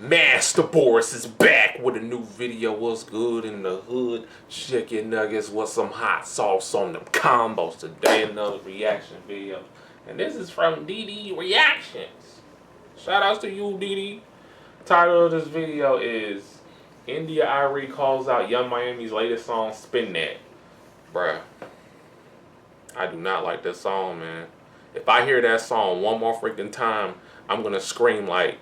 MasterBoris is back with a new video. What's good in the hood? Chicken nuggets with some hot sauce on them combos. Today another reaction video. And this is from DD Reactions. Shout outs to you, DD. Title of this video is India Arie calls out Young Miami's latest song, Spin That. Bruh, I do not like this song, man. If I hear that song one more freaking time, I'm gonna scream like,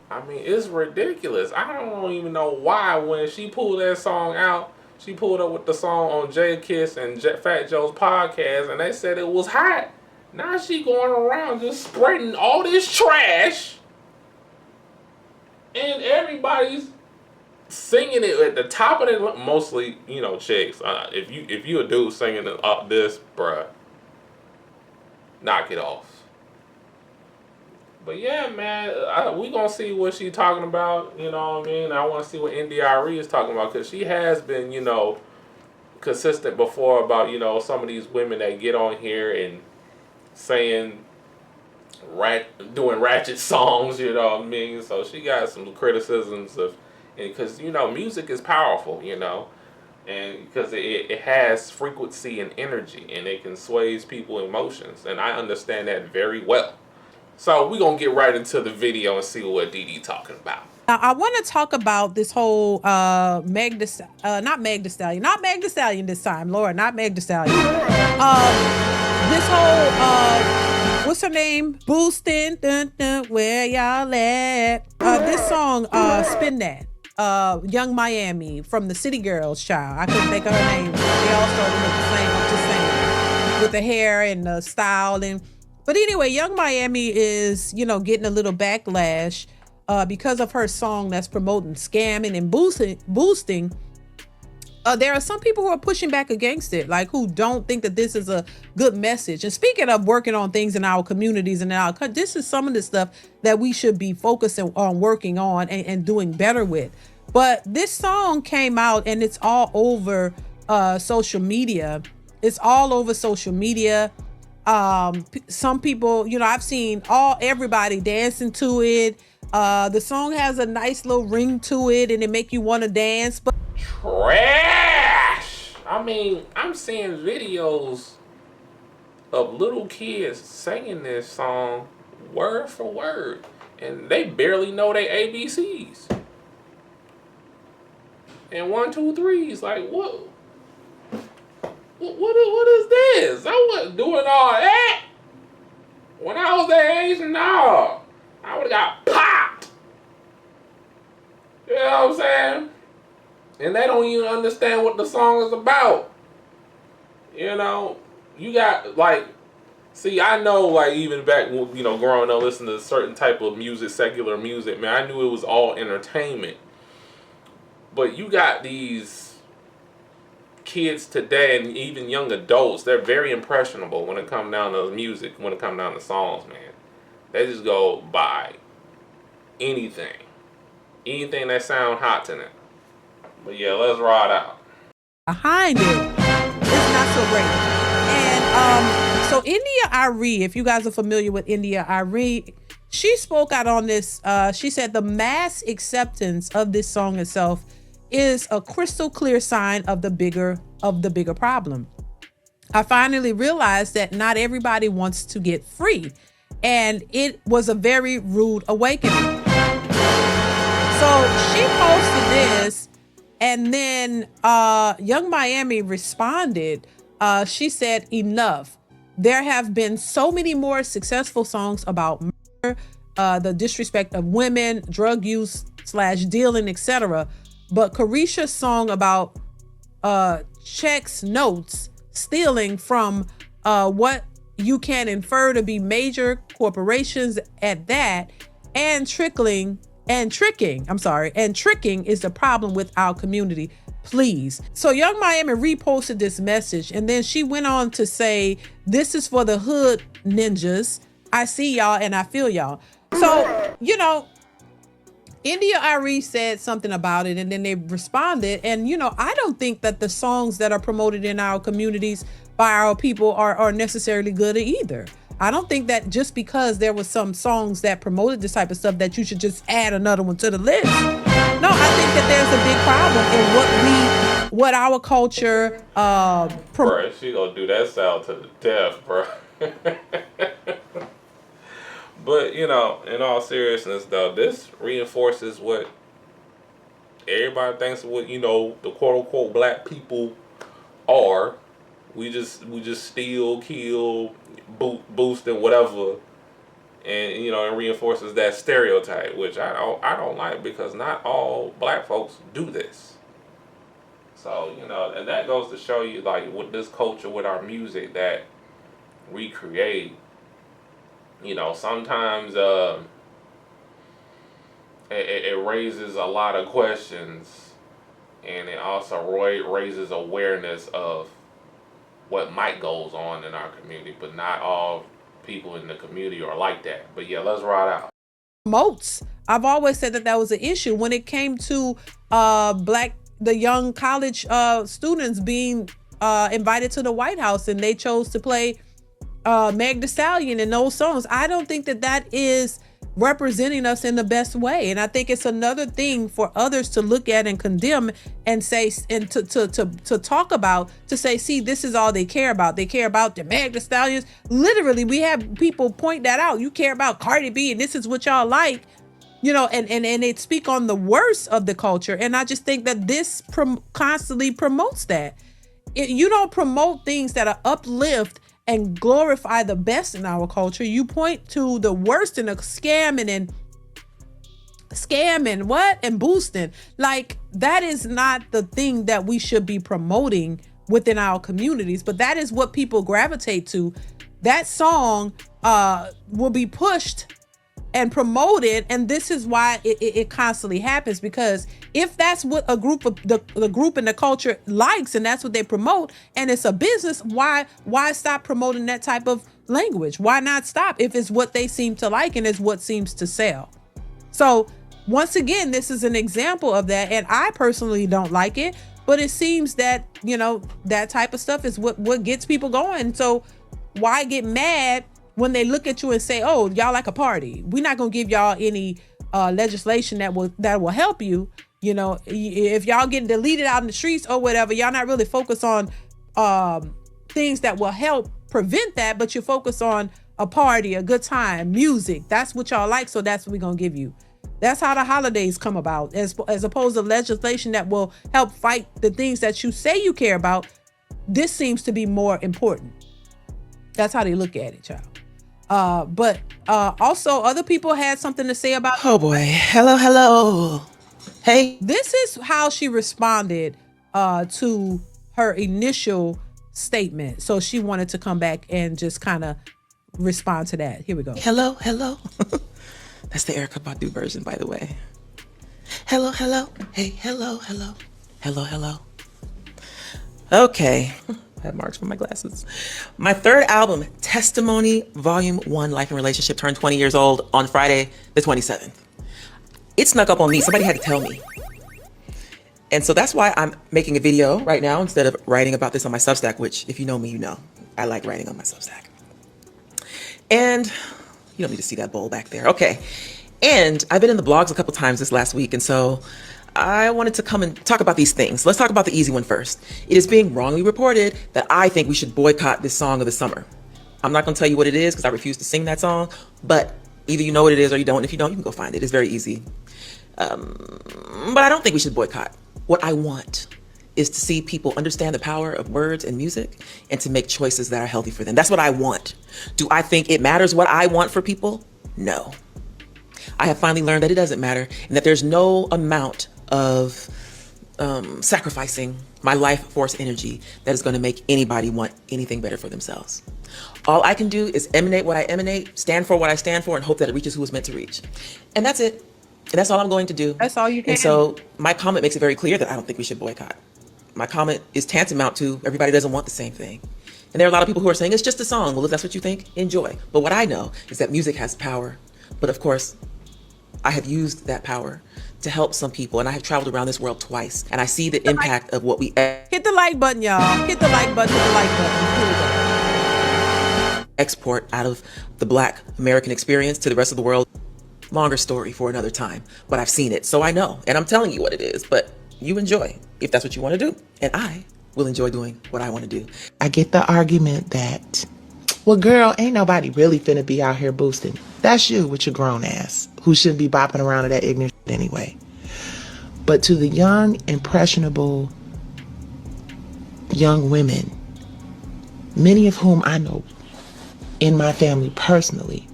I mean, it's ridiculous. I don't even know why when she pulled that song out, she pulled up with the song on Jay Kiss and Fat Joe's podcast, and they said it was hot. Now she going around just spreading all this trash, and everybody's singing it at the top of their lungs. Mostly, you know, chicks. If you a dude singing up this, bruh, knock it off. But yeah, man, we gonna see what she talking about. You know what I mean? I want to see what India Arie is talking about, because she has been, you know, consistent before about, you know, some of these women that get on here and saying doing ratchet songs. You know what I mean? So she got some criticisms of, because you know, music is powerful. You know, and because it has frequency and energy, and it can sway people's emotions, and I understand that very well. So we're going to get right into the video and see what DD talking about. Now, I want to talk about this whole not Meg Thee Stallion this time, Lord, not Meg Thee Stallion. This whole, what's her name? Boosting, dun, dun, where y'all at? This song, Spin That, Young Miami from the City Girls, child. I couldn't think of her name. They all started with the same, I'm just saying, with the hair and the style and... But anyway, Young Miami is, you know, getting a little backlash because of her song that's promoting scamming and boosting. There are some people who are pushing back against it, like who don't think that this is a good message. And speaking of working on things in our communities and this is some of the stuff that we should be focusing on working on and doing better with. But this song came out and it's all over social media. It's all over social media. Some people, you know, I've seen everybody dancing to it. The song has a nice little ring to it and it make you want to dance, but trash. I mean, I'm seeing videos of little kids singing this song word for word, and they barely know their ABCs. And 1, 2, 3's like, what? What is this? I wasn't doing all that. When I was that age, no. I would have got popped. You know what I'm saying? And they don't even understand what the song is about. You know, you got, like, see, I know, like, even back, you know, growing up, listening to certain type of music, secular music, man, I knew it was all entertainment. But you got these kids today and even young adults, they're very impressionable when it comes down to music, when it comes down to songs, man. They just go by anything that sound hot to them. But yeah, let's ride out. Behind it, it's not so great. And so India Arie, if you guys are familiar with India Arie, she spoke out on this. She said the mass acceptance of this song itself is a crystal clear sign of the bigger problem. I finally realized that not everybody wants to get free, and it was a very rude awakening. So she posted this, and then Young Miami responded. She said, enough. There have been so many more successful songs about murder, the disrespect of women, drug use / dealing, etc. But Carisha's song about checks, notes, stealing from what you can infer to be major corporations at that, and tricking is the problem with our community. Please. So Young Miami reposted this message, and then she went on to say, this is for the hood ninjas. I see y'all and I feel y'all. So, you know, India Arie said something about it, and then they responded. And, you know, I don't think that the songs that are promoted in our communities by our people are necessarily good either. I don't think that just because there was some songs that promoted this type of stuff that you should just add another one to the list. No, I think that there's a big problem in what our culture Bro, she gonna do that sound to the death, bro. But in all seriousness, though, this reinforces what everybody thinks what the quote unquote black people are. We just steal, kill, boost, and whatever, and it reinforces that stereotype, which I don't like, because not all black folks do this. So and that goes to show you, like, with this culture, with our music that we create. Sometimes it raises a lot of questions, and it also raises awareness of what might goes on in our community, but not all people in the community are like that. But yeah, let's ride out. Promotes. I've always said that was an issue when it came to the young college students being invited to the White House, and they chose to play Meg Thee Stallion in those songs. I don't think that is representing us in the best way, and I think it's another thing for others to look at and condemn and say, and to talk about, to say, see, this is all they care about. They care about the Meg Thee Stallions. Literally, we have people point that out. You care about Cardi B, and this is what y'all like, and it speak on the worst of the culture. And I just think that this constantly promotes that. You don't promote things that are uplift and glorify the best in our culture. You point to the worst in the scamming and boosting. Like, that is not the thing that we should be promoting within our communities, but that is what people gravitate to. That song will be pushed and promoted, and this is why it constantly happens, because if that's what a group of the group and the culture likes, and that's what they promote, and it's a business, why stop promoting that type of language? Why not stop if it's what they seem to like and it's what seems to sell? So once again, this is an example of that, and I personally don't like it, but it seems that that type of stuff is what gets people going. So why get mad when they look at you and say, oh, y'all like a party? We're not gonna give y'all any legislation that will help you. If y'all get deleted out in the streets or whatever, y'all not really focused on things that will help prevent that, but you focus on a party, a good time, music. That's what y'all like, so that's what we're gonna give you. That's how the holidays come about, as opposed to legislation that will help fight the things that you say you care about. This seems to be more important. That's how they look at it, child. But also other people had something to say about. Oh boy. Hello. Hey. This is how she responded to her initial statement. So she wanted to come back and just kind of respond to that. Here we go. Hello. That's the Erykah Badu version, by the way. Hello. Hey, hello. Okay. I have marks from my glasses. My third album, Testimony Volume 1, Life and Relationship, turned 20 years old on Friday the 27th. It snuck up on me. Somebody had to tell me. And so that's why I'm making a video right now instead of writing about this on my Substack, which, if you know me, you know I like writing on my Substack. And you don't need to see that bowl back there. Okay. And I've been in the blogs a couple times this last week, and so I wanted to come and talk about these things. Let's talk about the easy one first. It is being wrongly reported that I think we should boycott this song of the summer. I'm not going to tell you what it is because I refuse to sing that song, but either you know what it is or you don't. If you don't, you can go find it. It's very easy. But I don't think we should boycott. What I want is to see people understand the power of words and music and to make choices that are healthy for them. That's what I want. Do I think it matters what I want for people? No. I have finally learned that it doesn't matter, and that there's no amount of sacrificing my life force energy that is going to make anybody want anything better for themselves. All I can do is emanate what I emanate, stand for what I stand for, and hope that it reaches who it's meant to reach. And that's it. And that's all I'm going to do. That's all you can. And so my comment makes it very clear that I don't think we should boycott. My comment is tantamount to everybody doesn't want the same thing. And there are a lot of people who are saying it's just a song. Well, if that's what you think, enjoy. But what I know is that music has power. But of course, I have used that power to help some people, and I have traveled around this world twice, and I see the impact of what we hit the like button, y'all. Hit the like button. Hit the like button. Here we go. export out of the Black American experience to the rest of the world. Longer story for another time, but I've seen it, so I know, and I'm telling you what it is, but you enjoy if that's what you want to do, and I will enjoy doing what I want to do. I get the argument that, well, girl, ain't nobody really finna be out here boosting. That's you with your grown ass, who shouldn't be bopping around to that ignorant shit anyway. But to the young, impressionable young women, many of whom I know in my family personally,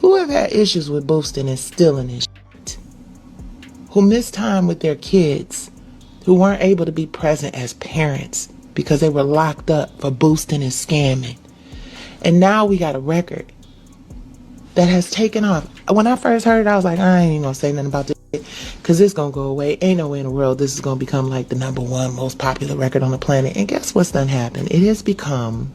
who have had issues with boosting and stealing and shit, who miss time with their kids, who weren't able to be present as parents because they were locked up for boosting and scamming. And now we got a record that has taken off. When I first heard it, I was like, I ain't even gonna say nothing about this shit, because it's gonna go away. Ain't no way in the world this is gonna become like the #1 most popular record on the planet. And guess what's done happened? It has become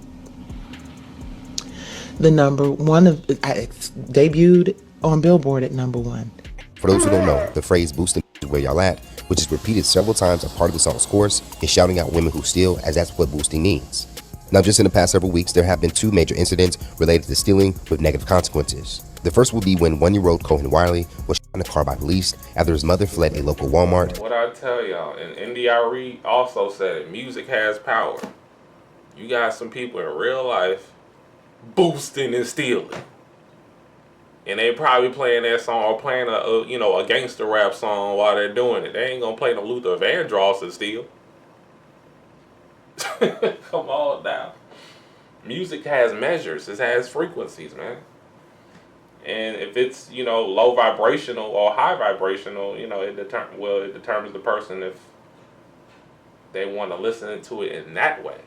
the #1 of, it's debuted on Billboard at #1. For those who don't know, the phrase boosting is where y'all at, which is repeated several times as part of the song's chorus, is shouting out women who steal, as that's what boosting means. Now, just in the past several weeks, there have been 2 major incidents related to stealing with negative consequences. The first will be when 1-year-old Cohen Wiley was shot in a car by police after his mother fled a local Walmart. What I tell y'all, and Arie also said it, music has power. You got some people in real life boosting and stealing. And they probably playing that song or playing a gangster rap song while they're doing it. They ain't gonna play no Luther Vandross and steal. Come on now. Music has measures. It has frequencies, man. And if it's, low vibrational or high vibrational, it determines the person if they want to listen to it in that way.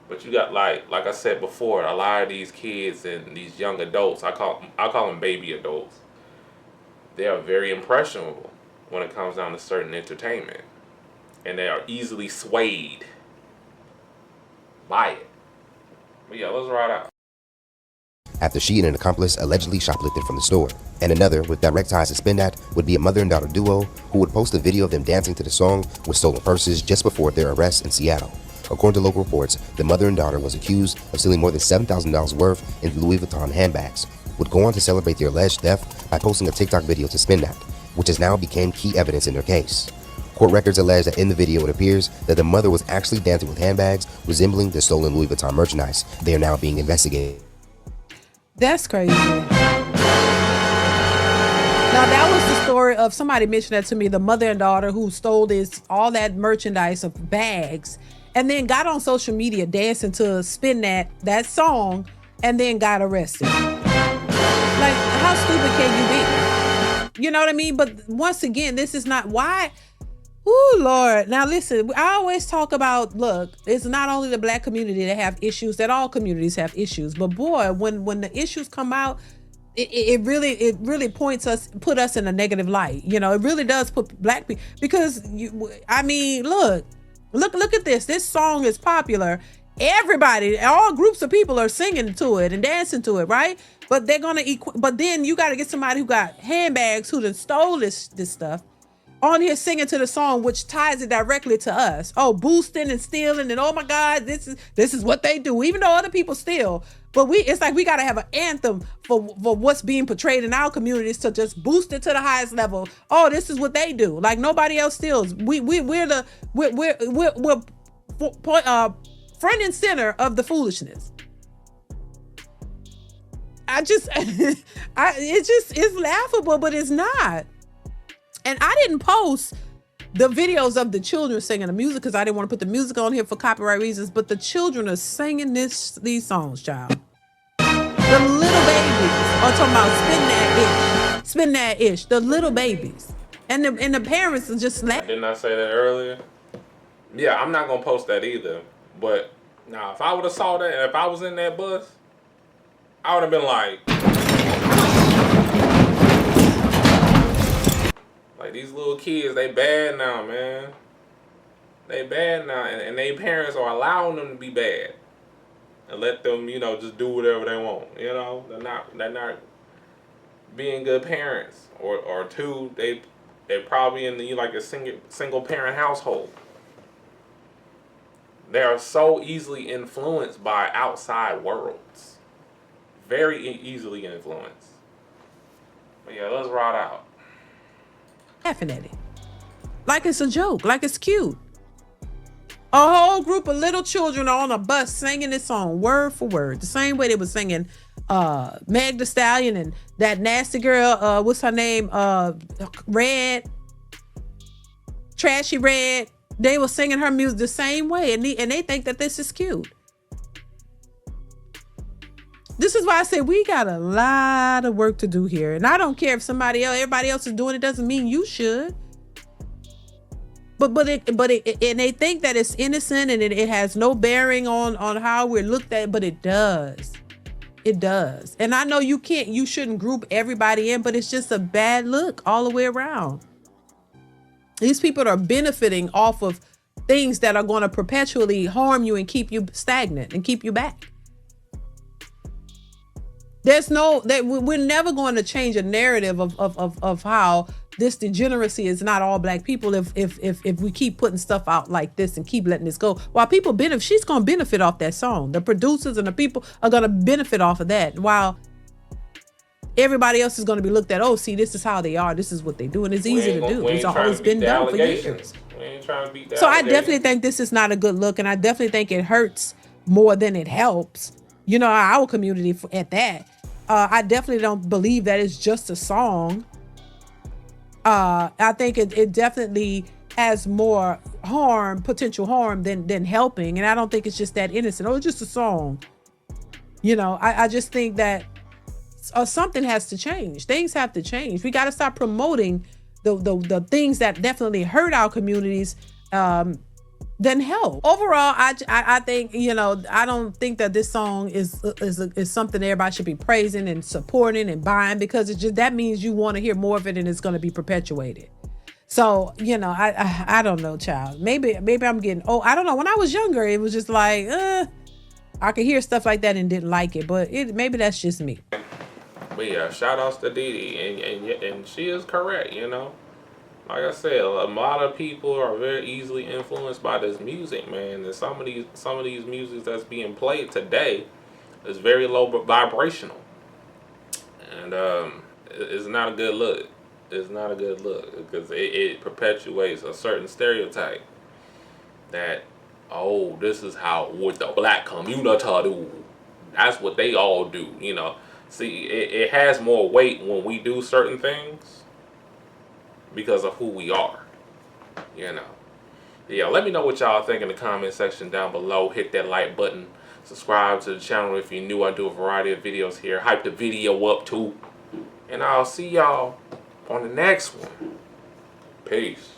But you got like I said before, a lot of these kids and these young adults, I call them baby adults. They are very impressionable when it comes down to certain entertainment, and they are easily swayed by it. But yeah, let's ride out. After she and an accomplice allegedly shoplifted from the store. And another, with direct ties to Spin That, would be a mother and daughter duo who would post a video of them dancing to the song with stolen purses just before their arrest in Seattle. According to local reports, the mother and daughter was accused of stealing more than $7,000 worth in Louis Vuitton handbags, would go on to celebrate their alleged theft by posting a TikTok video to Spin That, which has now become key evidence in their case. Court records allege that in the video it appears that the mother was actually dancing with handbags resembling the stolen Louis Vuitton merchandise. They are now being investigated. That's crazy. Now that was the story of, somebody mentioned that to me, the mother and daughter who stole all that merchandise of bags and then got on social media dancing to Spin that song and then got arrested. Like, how stupid can you be? You know what I mean? But once again, this is not why. Oh Lord. Now listen, I always talk about, look, it's not only the Black community that have issues, that all communities have issues. But boy, when the issues come out, it really put us in a negative light. It really does put Black people, because look at this. This song is popular. Everybody, all groups of people are singing to it and dancing to it, right? But they're gonna but then you got to get somebody who got handbags who done stole this stuff on here singing to the song, which ties it directly to us. Oh, boosting and stealing, and oh my God, this is what they do. Even though other people steal, but it's like we gotta have an anthem for what's being portrayed in our communities to just boost it to the highest level. Oh, this is what they do. Like nobody else steals. We're front and center of the foolishness. It's laughable, but it's not. And I didn't post the videos of the children singing the music because I didn't want to put the music on here for copyright reasons, but the children are singing these songs, child. The little babies are talking about spin that ish, the little babies. And the parents are just laughing. Didn't I say that earlier? Yeah, I'm not going to post that either. But now, if I would have saw that, and if I was in that bus, I would have been like, these little kids, they bad now, man. They bad now, and they parents are allowing them to be bad and let them, just do whatever they want. They're not being good parents, or two, they're probably in a single parent household. They are so easily influenced by outside worlds. Very easily influenced. But yeah, let's ride out. Laughing at it. Like it's a joke, like it's cute. A whole group of little children are on a bus singing this song word for word. The same way they were singing Meg Thee Stallion and that nasty girl, what's her name? Red. Trashy Red. They were singing her music the same way. And they think that this is cute. This is why I say we got a lot of work to do here. And I don't care if everybody else is doing it, doesn't mean you should. But they think that it's innocent and it has no bearing on how we're looked at, but it does. It does. And I know you shouldn't group everybody in, but it's just a bad look all the way around. These people are benefiting off of things that are going to perpetually harm you and keep you stagnant and keep you back. We're never going to change a narrative of how this degeneracy is not all black people if we keep putting stuff out like this and keep letting this go. While people benefit, she's going to benefit off that song. The producers and the people are going to benefit off of that. While everybody else is going to be looked at, oh, see, this is how they are. This is what they do. And it's easy to do. It's always been done for years. We ain't trying to beat the So I definitely think this is not a good look. And I definitely think it hurts more than it helps. You know, our community at that. I definitely don't believe that it's just a song. I think it definitely has more potential harm than helping. And I don't think it's just that innocent. Oh, it's just a song. You know, I just think that something has to change. Things have to change. We got to stop promoting the things that definitely hurt our communities than help. Overall, I think, you know, I don't think that this song is something everybody should be praising and supporting and buying, because it's just, that means you want to hear more of it and it's going to be perpetuated. So, you know, I don't know, child. Maybe I'm getting old. I don't know. When I was younger, it was just like, I could hear stuff like that and didn't like it, but maybe that's just me. But yeah, shout outs to Dee Dee, and she is correct, you know. Like I said, a lot of people are very easily influenced by this music, man. And some of these music that's being played today is very low vibrational, and it's not a good look. It's not a good look because it perpetuates a certain stereotype that, oh, this is what the black community do. That's what they all do, you know. See, it has more weight when we do certain things because of who we are, you know. Yeah, let me know what y'all think in the comment section down below. Hit that like button. Subscribe to the channel if you're new. I do a variety of videos here. Hype the video up too. And I'll see y'all on the next one. Peace.